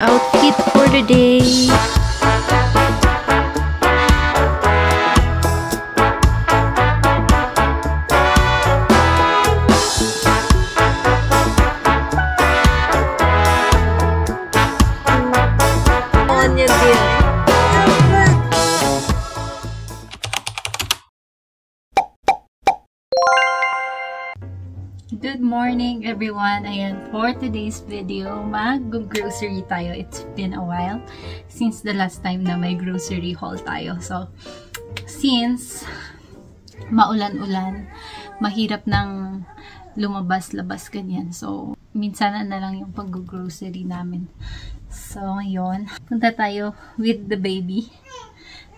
Outfit for the day. Good morning everyone! Ayan, for today's video, mag-grocery tayo. It's been a while since the last time na may grocery haul tayo. So, since maulan-ulan, mahirap nang lumabas-labas ganyan. So, minsan na lang yung pag-grocery namin. So, ngayon, punta tayo with the baby.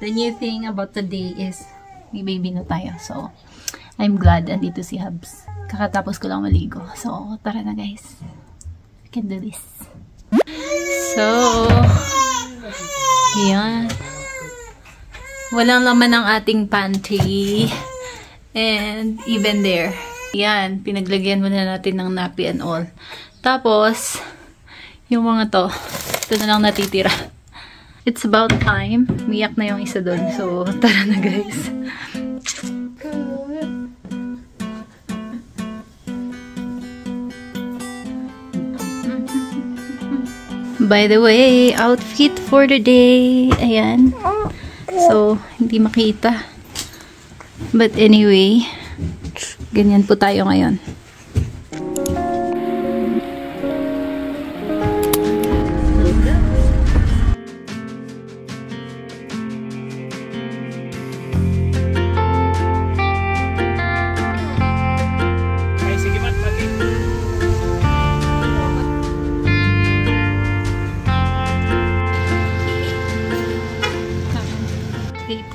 The new thing about today is may baby na tayo. So, I'm glad andito si Hubs. Kakatapos ko lang maligo. So, tara na guys. We can do this. So, yan. Walang laman ang ating pantry. And even there. Yan. Pinaglagyan muna natin ng nappy and all. Tapos, yung mga to, ito na lang natitira. It's about time. Miyak na yung isa doon. So, tara na guys. By the way, outfit for the day. Ayan. So, hindi makita. But anyway, ganyan po tayo ngayon.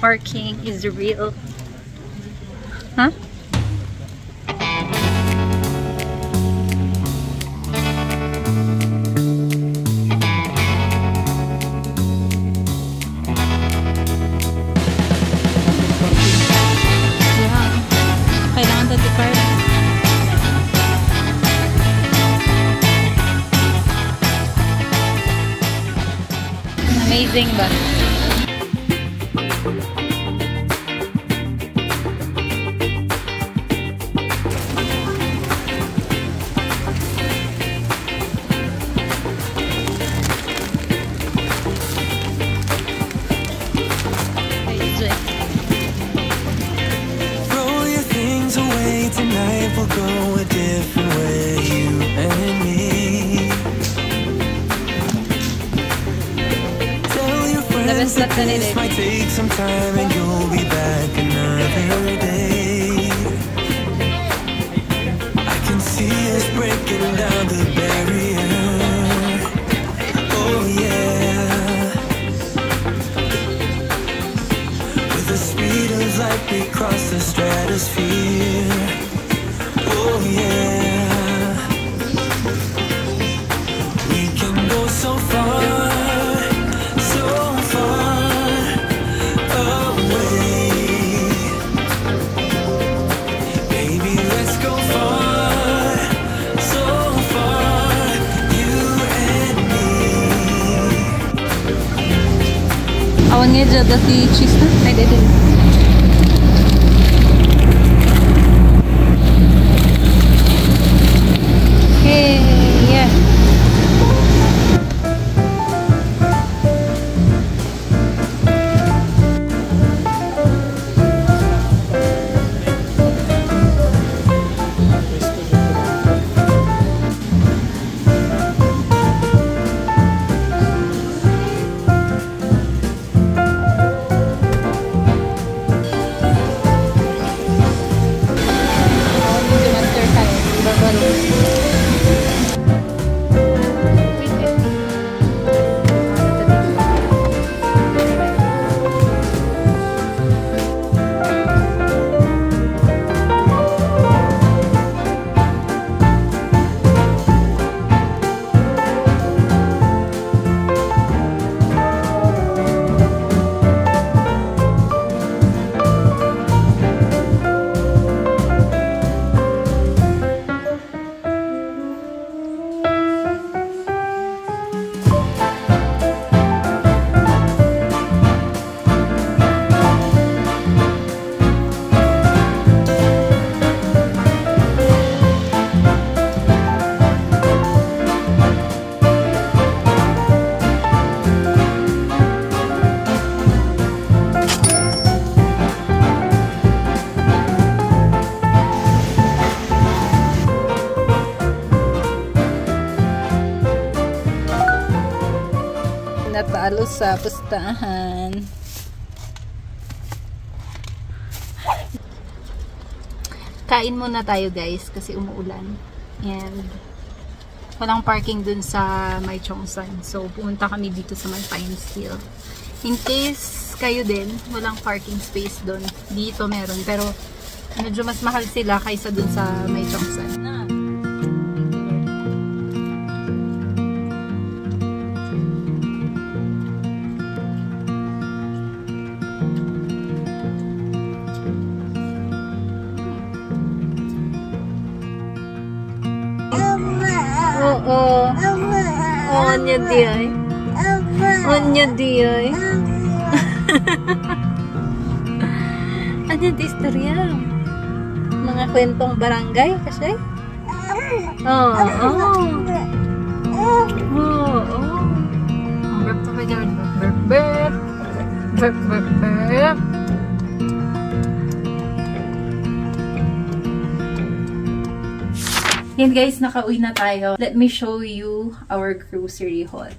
Parking is real. Huh? Yeah. Kailangan dati card. Amazing ba? Tonight we'll go a different way, you and me. Tell your friends that this might take some time and you'll be back another day. I can see us breaking down the barrier. Oh yeah. With the speed of light we cross the stratosphere. Oh yeah, we can go so far away. Baby, let's go far, so far, you and me. А он едет до ты чисто? natalo sa pustahan. Kain muna tayo guys kasi umuulan. And walang parking dun sa May Chongsan. So pumunta kami dito sa May Pines Hill. In case kayo din, walang parking space dun. Dito meron. Pero medyo mas mahal sila kaysa dun sa May Chongsan. Oo. Anya di ay. Anya di ay. Anya di istorya. Mga kwentong barangay kasi. Oo. Oo. Oo. Burp pa dyan. Burp burp. Burp burp burp. Yan guys, nakauwi na tayo. Let me show you our grocery haul.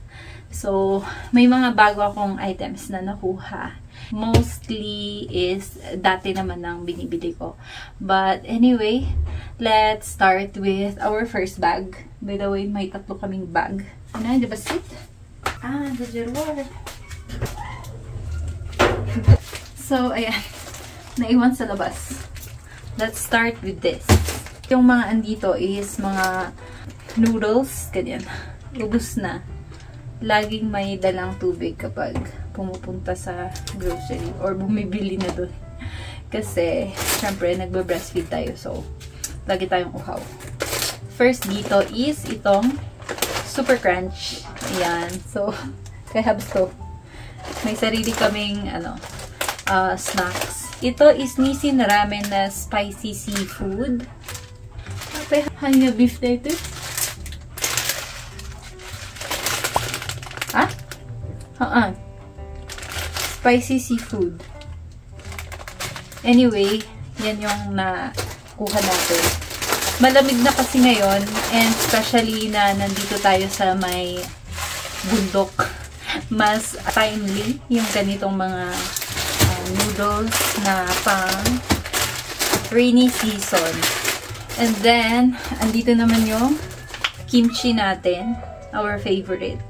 So, may mga bago akong items na nakuha. Mostly is dati naman ang binibili ko. But anyway, let's start with our first bag. By the way, may 3 kaming bag. Ano, di ba sit? Ah, the drawer. So, ayan. Naiwan sa labas. Let's start with this. Yung mga andito is mga noodles, ganyan. Ubus na. Laging may dalang tubig kapag pumupunta sa grocery or bumibili na doon. Kasi, syempre, nagbe-breastfeed tayo. So, lagi tayong uhaw. First dito is itong Super Crunch. Ayan. So, kay Habs to. May sarili kaming, snacks. Ito is Nissin Ramen na spicy seafood. Hanya beef na ito. Ah? Spicy seafood. Anyway, yan yung nakuha natin. Malamig na kasi ngayon, and especially na nandito tayo sa may bundok. Mas timely yung ganitong mga noodles na pang rainy season. And then, andito naman yung kimchi natin. Our favorite.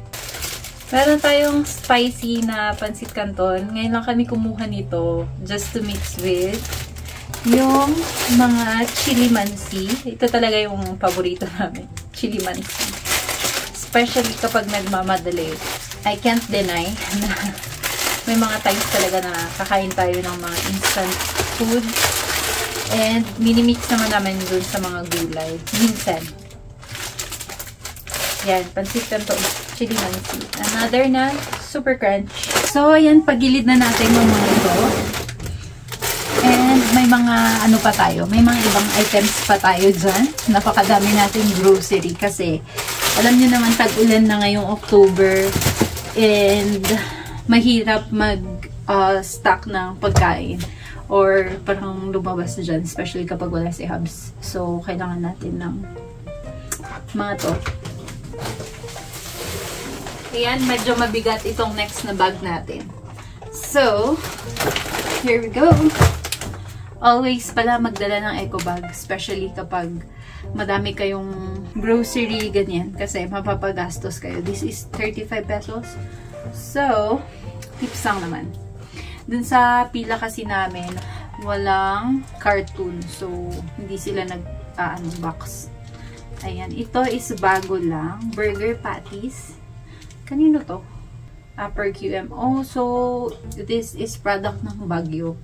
Meron tayong spicy na pansit canton. Ngayon lang kami kumuha nito just to mix with yung mga chili mansi. Ito talaga yung paborito namin. Chili mansi. Especially kapag nagmamadali. I can't deny na may mga times talaga na kakain tayo ng mga instant food. And, minimix naman namin dun sa mga gulay. Minsan. Yan, pansit canton, chili mansi. Another na, Super Crunch. So, ayan, pagilid na natin yung mga ito. And, may mga, pa tayo, may mga ibang items pa tayo dyan. Napakadami natin grocery kasi, alam nyo naman, tag-ulan na ngayong October. And, mahirap mag-stock ng pagkain. Or parang lumabas na dyan, especially kapag wala si Habs. So, kailangan natin ng mga to. Ayan, medyo mabigat itong next na bag natin. So, here we go. Always pala magdala ng eco bag, especially kapag madami kayong grocery, ganyan. Kasi mapapagastos kayo. This is 35 pesos. So, tips lang naman. Dun sa pila kasi namin, walang cartoon. So, hindi sila nag-unbox. Ayan. Ito is bago lang. Burger patties. Kanino to? Upper QMO. So, this is product ng Baguio.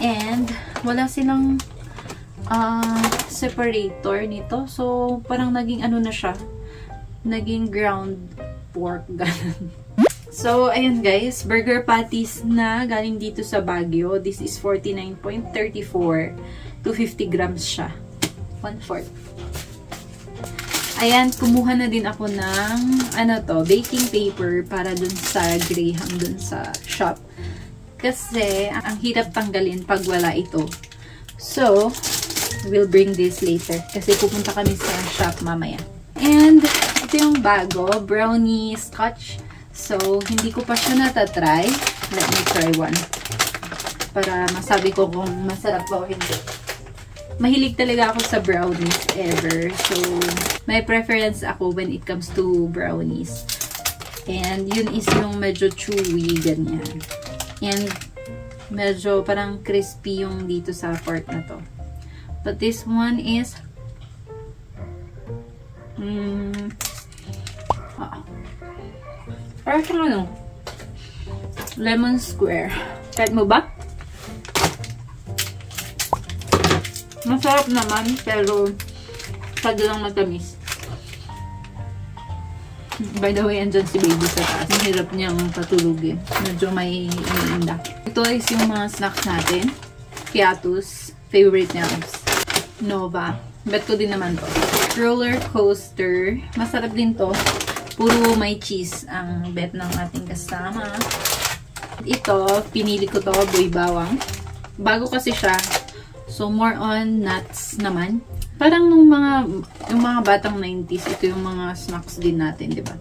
And, wala silang separator nito. So, parang naging na siya. Naging ground pork. Ganun. So, ayun guys, burger patties na galing dito sa Baguio. This is 49.34. 250 grams siya. 1/4. Ayan, kumuha na din ako ng, baking paper para dun sa Graham dun sa shop. Kasi, ang hirap tanggalin pag wala ito. So, we'll bring this later. Kasi pupunta kami sa shop mamaya. And, ito yung bago, brownie scotch So, hindi ko pa siya natatry. Let me try one. Para masabi ko kung masarap ba o hindi. Mahilig talaga ako sa brownies ever. So, may preference ako when it comes to brownies. And yun is yung medyo chewy, ganyan. And medyo parang crispy yung dito sa part na to. But this one is parang siyang ano, lemon square. Kahit mo ba? Masarap naman, pero sado lang matamis. By the way, andyan si baby sa taas. Ang hirap niyang patulugin. Medyo may iniinda. Ito is yung mga snacks natin. Kiatus. Favorite niya. Nova. Bet ko din naman to. Roller coaster. Masarap din to. Puro may cheese ang bet ng ating kasama. Ito, pinili ko to, buy bawang. Bago kasi siya. So, more on nuts naman. Parang yung mga batang 90s, ito yung mga snacks din natin, di ba?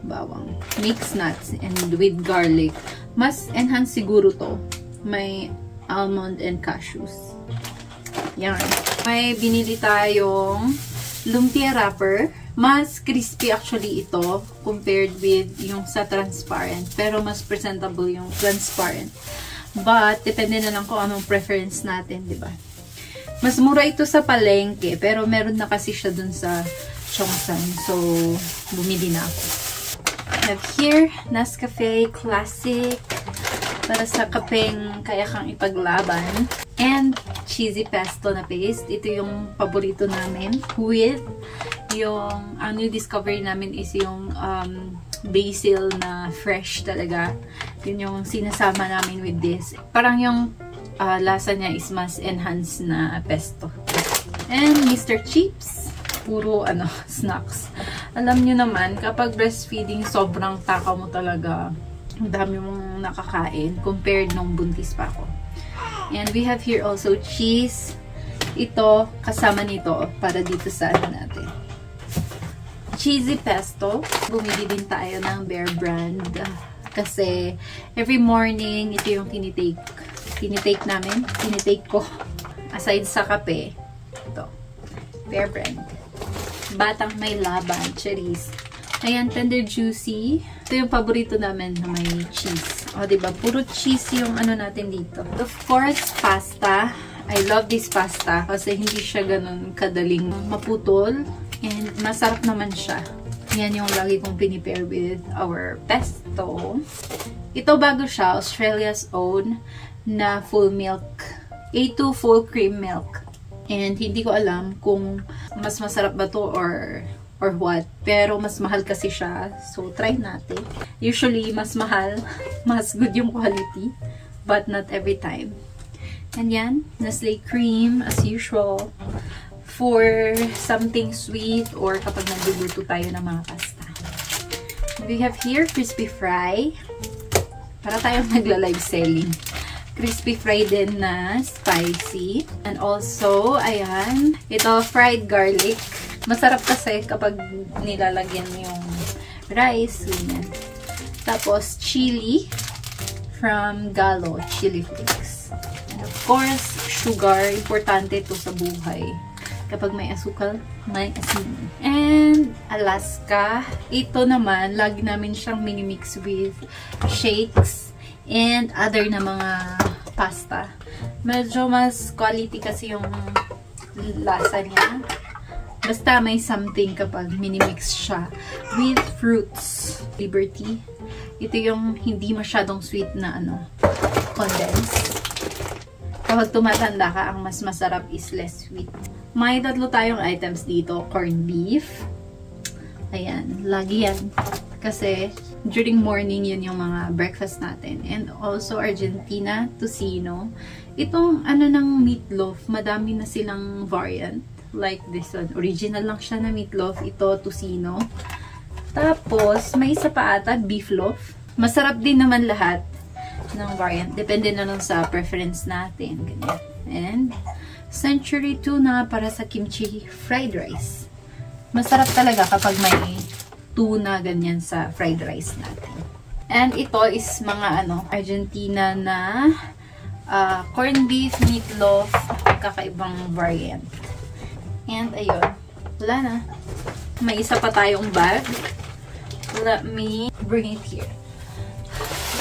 Bawang. Mixed nuts and with garlic. Mas enhance siguro to. May almond and cashews. Yan. May binili tayong lumpia wrapper. Mas crispy actually ito compared with yung sa transparent. Pero mas presentable yung transparent. But, depende na lang kung anong preference natin, di ba? Mas mura ito sa palengke, pero meron na kasi siya dun sa Chongsan. So, bumili na ako. I have here, Nescafe Classic. Para sa kapeng kaya kang ipaglaban. And, cheesy pesto na paste. Ito yung paborito namin. With yung, ang new discovery namin is yung basil na fresh talaga. Yun yung sinasama namin with this. Parang yung lasa niya is mas enhanced na pesto. And Mr. Chips. Puro snacks. Alam nyo naman, kapag breastfeeding, sobrang takaw mo talaga. Ang dami mong nakakain compared nung buntis pa ako. And we have here also cheese. Ito, kasama nito para dito sa natin. Cheesy pesto. Bumili din tayo ng Bear Brand. Kasi, every morning, ito yung tinitake namin. Tinitake ko. Aside sa kape, ito. Bear Brand. Batang may laban. Cherries. Ayan, tender juicy. Ito yung paborito namin na may cheese. O, diba? Puro cheese yung natin dito. Of course, pasta. I love this pasta kasi hindi siya ganun kadaling maputol. And masarap naman siya. Yan yung lagi kong pinipare with our pesto. Ito bago siya, Australia's own na full milk. A2 full cream milk. And hindi ko alam kung mas masarap ba to or what. Pero mas mahal kasi siya. So, try natin. Usually, mas mahal. Mas good yung quality. But not every time. And yan, Nestle cream as usual. For something sweet or kapag nagluluto tayo ng mga pasta. We have here crispy fry. Para tayong nagla-live selling. Crispy fry din na spicy. And also, ayan, ito fried garlic. Masarap kasi kapag nilalagyan yung rice. Ganyan. Tapos, chili from Gallo chili flakes. And of course, sugar. Importante ito sa buhay. Kapag may asukal, may asin. And Alaska. Ito naman, lagi namin siyang minimix with shakes and other na mga pasta. Medyo mas quality kasi yung lasa niya. Basta may something kapag minimix siya with fruits. Liberty. Ito yung hindi masyadong sweet na condensed. Kapag tumatanda ka, ang mas masarap is less sweet. May tatlo tayong items dito. Corned beef. Ayan. Lagi yan. Kasi, during morning, yun yung mga breakfast natin. And also, Argentina tocino. Itong, ng meatloaf, madami na silang variant. Like this one. Original lang siya na meatloaf. Ito, tocino. Tapos, may isa pa ata, beef loaf. Masarap din naman lahat ng variant. Depende na lang sa preference natin. Ganyan. And, Century tuna para sa kimchi fried rice. Masarap talaga kapag may tuna, ganyan sa fried rice natin. And ito is mga Argentina na corned beef, meatloaf, kakaibang variant. And ayun, wala na. May isa pa tayong bag. Let me bring it here.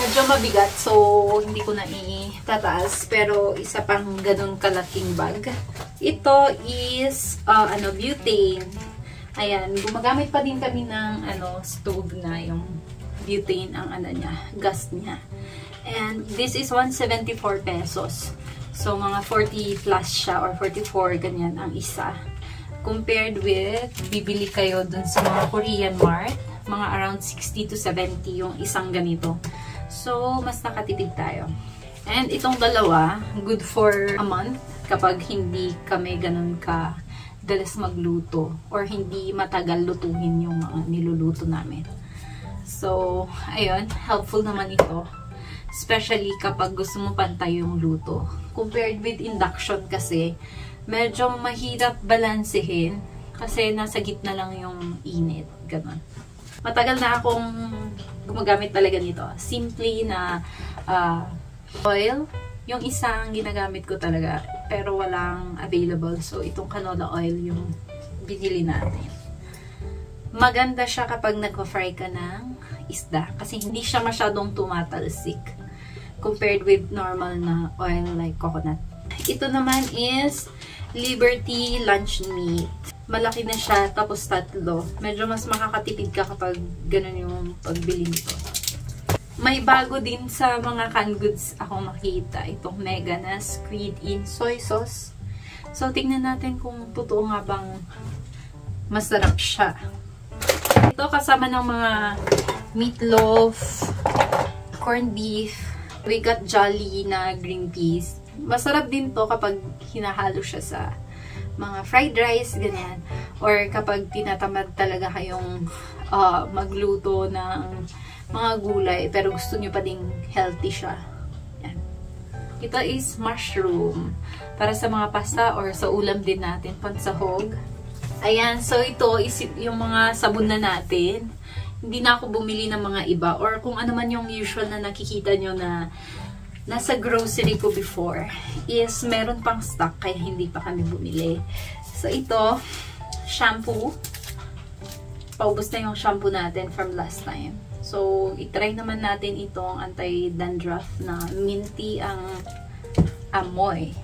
Medyo mabigat, so hindi ko na itataas. Pero isa pang ganun kalaking bag. Ito is butane. Ayan, gumagamit pa din kami ng stove na yung butane ang gas niya. And this is 174 pesos. So mga 40 plus siya or 44 ganyan ang isa. Compared with bibili kayo dun sa mga Korean Mart, mga around 60 to 70 yung isang ganito. So, mas nakatipid tayo. And itong dalawa, good for a month kapag hindi kami ganun ka dalas magluto or hindi matagal lutuhin yung mga niluluto namin. So, ayun, helpful naman ito. Especially kapag gusto mo pantay yung luto. Compared with induction kasi, medyo mahirap balansehin kasi nasa gitna lang yung init. Ganun. Matagal na akong gumagamit talaga nito. Simply na oil. Yung isang ginagamit ko talaga, pero walang available. So, itong canola oil yung binili natin. Maganda siya kapag nagpa-fry ka ng isda. Kasi hindi siya masyadong tumatalsik. Compared with normal na oil like coconut. Ito naman is Liberty Lunch Meat. Malaki na siya, tapos 3. Medyo mas makakatipid ka kapag ganun yung pagbili nito. May bago din sa mga canned goods akong makita. Itong mega na squid in soy sauce. So, tingnan natin kung totoo nga bang masarap siya. Ito kasama ng mga meatloaf, corned beef. We got jolly na green peas. Masarap din to kapag hinahalo siya sa mga fried rice, ganyan. Or kapag tinatamad talaga kayong magluto ng mga gulay, pero gusto nyo pa ding healthy siya. Yan. Ito is mushroom. Para sa mga pasta or sa ulam din natin, pansahog. Ayan, so ito is yung mga sabon na natin. Hindi na ako bumili ng mga iba. Or kung ano man yung usual na nakikita nyo na nasa grocery ko before, is meron pang stock kaya hindi pa kami bumili. So, ito, shampoo. Paubos na yung shampoo natin from last time. So, itry naman natin itong anti-dandruff na minty ang amoy.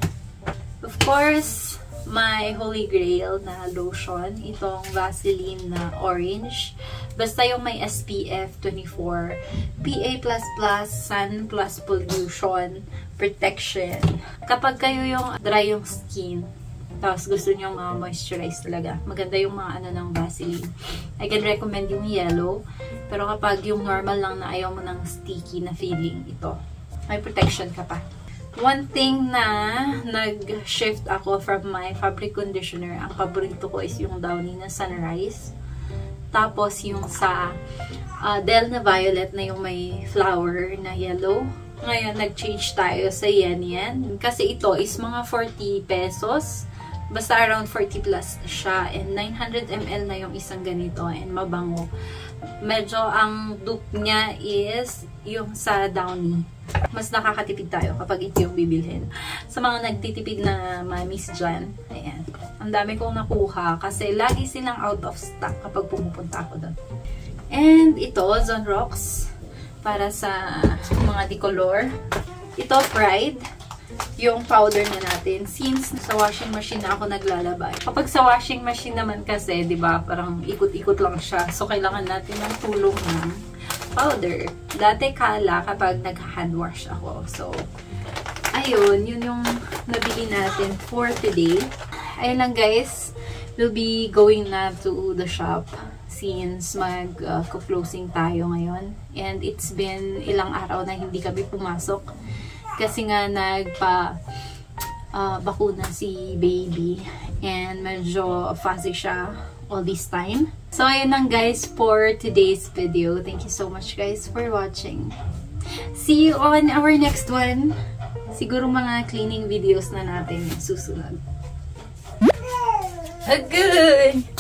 Of course, my holy grail na lotion. Itong Vaseline na orange. Basta yung may SPF 24, PA++, sun plus pollution, protection. Kapag kayo yung dry yung skin, tapos gusto nyo ma-moisturize talaga, maganda yung mga ng Vaseline. I can recommend yung yellow, pero kapag yung normal lang na ayaw mo ng sticky na feeling, ito. May protection ka pa. One thing na nag-shift ako from my fabric conditioner, ang paborito ko is yung Downy na Sunrise. Tapos yung sa Del na Violet na yung may flower na yellow. Ngayon, nag-change tayo sa Yan. Kasi ito is mga 40 pesos. Basta around 40 plus siya. And 900 ml na yung isang ganito. And mabango. Medyo ang dupe niya is yung sa Downy. Mas nakakatipid tayo kapag ito yung bibilhin. Sa mga nagtitipid na mamis dyan, ayan. Ang dami kong nakuha kasi lagi silang out of stock kapag pumupunta ako doon. And ito, Zone Rocks, para sa mga decolor. Ito, Pride, yung powder na natin. Since sa washing machine na ako naglalabay. Kapag sa washing machine naman kasi, di ba, parang ikot-ikot lang siya. So, kailangan natin ng tulong ng powder. Dati kala kapag nag-hand wash ako. So, ayun, yun yung nabili natin for today. Ayun lang guys, we'll be going na to the shop since mag-closing tayo ngayon. And it's been ilang araw na hindi kami pumasok. Kasi nga bakuna si baby. And medyo fuzzy siya all this time. So, ayun lang guys for today's video. Thank you so much guys for watching. See you on our next one. Siguro mga cleaning videos na natin susunod. Good!